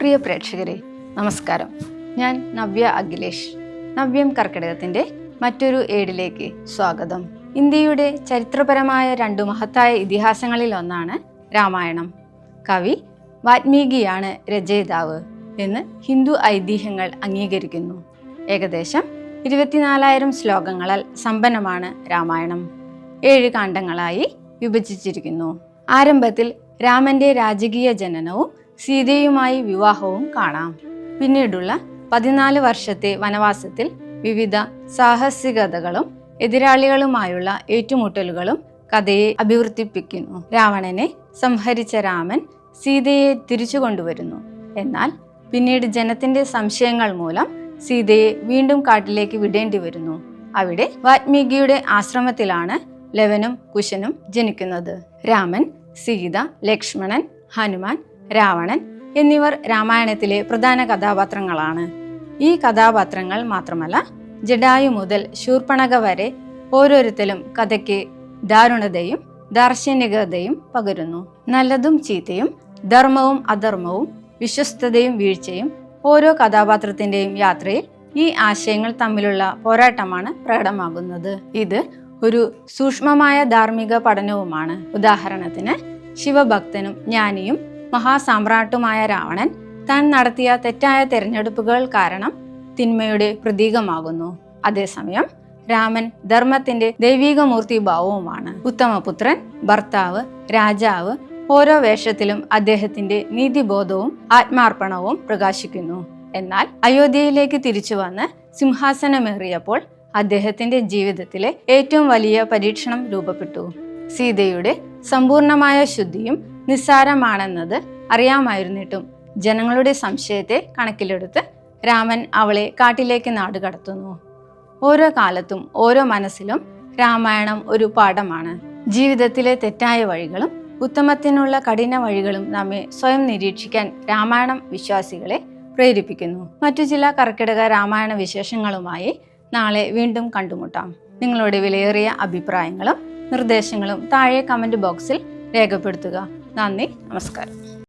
പ്രിയ പ്രേക്ഷകരെ നമസ്കാരം. ഞാൻ നവ്യ അഖിലേഷ്. നവ്യം കർക്കിടകത്തിൻ്റെ മറ്റൊരു ഏടിലേക്ക് സ്വാഗതം. ഇന്ത്യയുടെ ചരിത്രപരമായ രണ്ടു മഹത്തായ ഇതിഹാസങ്ങളിൽ ഒന്നാണ് രാമായണം. കവി വാൽമീകിയാണ് രചയിതാവ് എന്ന് ഹിന്ദു ഐതിഹ്യങ്ങൾ അംഗീകരിക്കുന്നു. ഏകദേശം 24,000 ശ്ലോകങ്ങളാൽ സമ്പന്നമാണ് രാമായണം. 7 കാണ്ഡങ്ങളായി വിഭജിച്ചിരിക്കുന്നു. ആരംഭത്തിൽ രാമന്റെ രാജകീയ ജനനവും സീതയുമായി വിവാഹവും കാണാം. പിന്നീടുള്ള 14 വർഷത്തെ വനവാസത്തിൽ വിവിധ സാഹസികതകളും എതിരാളികളുമായുള്ള ഏറ്റുമുട്ടലുകളും കഥയെ അഭിവൃദ്ധിപ്പിക്കുന്നു. രാവണനെ സംഹരിച്ച രാമൻ സീതയെ തിരിച്ചു കൊണ്ടുവരുന്നു. എന്നാൽ പിന്നീട് ജനത്തിന്റെ സംശയങ്ങൾ മൂലം സീതയെ വീണ്ടും കാട്ടിലേക്ക് വിടേണ്ടി വരുന്നു. അവിടെ വാൽമീകിയുടെ ആശ്രമത്തിലാണ് ലവനും കുശനും ജനിക്കുന്നത്. രാമൻ, സീത, ലക്ഷ്മണൻ, ഹനുമാൻ, രാവണൻ എന്നിവർ രാമായണത്തിലെ പ്രധാന കഥാപാത്രങ്ങളാണ്. ഈ കഥാപാത്രങ്ങൾ മാത്രമല്ല, ജടായു മുതൽ ശൂർപ്പണഖ വരെ ഓരോരുത്തരും കഥയ്ക്ക് ദാരുണതയും ദാർശനികതയും പകരുന്നു. നല്ലതും ചീത്തയും, ധർമ്മവും അധർമ്മവും, വിശ്വസ്തതയും വീഴ്ചയും ഓരോ കഥാപാത്രത്തിന്റെയും യാത്രയിൽ ഈ ആശയങ്ങൾ തമ്മിലുള്ള പോരാട്ടമാണ് പ്രകടമാകുന്നത്. ഇത് ഒരു സൂക്ഷ്മമായ ധാർമ്മിക പഠനവുമാണ്. ഉദാഹരണത്തിന്, ശിവഭക്തനും ജ്ഞാനിയും മഹാസാമ്രാട്ടുമായ രാവണൻ താൻ നടത്തിയ തെറ്റായ തെരഞ്ഞെടുപ്പുകൾ കാരണം തിന്മയുടെ പ്രതീകമാകുന്നു. അതേസമയം രാമൻ ധർമ്മത്തിന്റെ ദൈവിക മൂർത്തിഭാവവുമാണ്. ഉത്തമപുത്രൻ, ഭർത്താവ്, രാജാവ്, ഓരോ വേഷത്തിലും അദ്ദേഹത്തിന്റെ നീതിബോധവും ആത്മാർപ്പണവും പ്രകാശിക്കുന്നു. എന്നാൽ അയോധ്യയിലേക്ക് തിരിച്ചു വന്ന് സിംഹാസനമേറിയപ്പോൾ അദ്ദേഹത്തിന്റെ ജീവിതത്തിലെ ഏറ്റവും വലിയ പരീക്ഷണം രൂപപ്പെട്ടു. സീതയുടെ സമ്പൂർണമായ ശുദ്ധിയും നിസ്സാരമാണെന്നത് അറിയാമായിരുന്നിട്ടും ജനങ്ങളുടെ സംശയത്തെ കണക്കിലെടുത്ത് രാമൻ അവളെ കാട്ടിലേക്ക് നാടുകടത്തുന്നു. ഓരോ കാലത്തും ഓരോ മനസ്സിലും രാമായണം ഒരു പാഠമാണ്. ജീവിതത്തിലെ തെറ്റായ വഴികളും ഉത്തമത്തിനുള്ള കഠിന വഴികളും നമ്മെ സ്വയം നിരീക്ഷിക്കാൻ രാമായണം വിശ്വാസികളെ പ്രേരിപ്പിക്കുന്നു. മറ്റു ചില കർക്കിടക രാമായണ വിശേഷങ്ങളുമായി നാളെ വീണ്ടും കണ്ടുമുട്ടാം. നിങ്ങളുടെ വിലയേറിയ അഭിപ്രായങ്ങളും നിർദ്ദേശങ്ങളും താഴെ കമന്റ് ബോക്സിൽ രേഖപ്പെടുത്തുക. നന്ദി, നമസ്കാരം.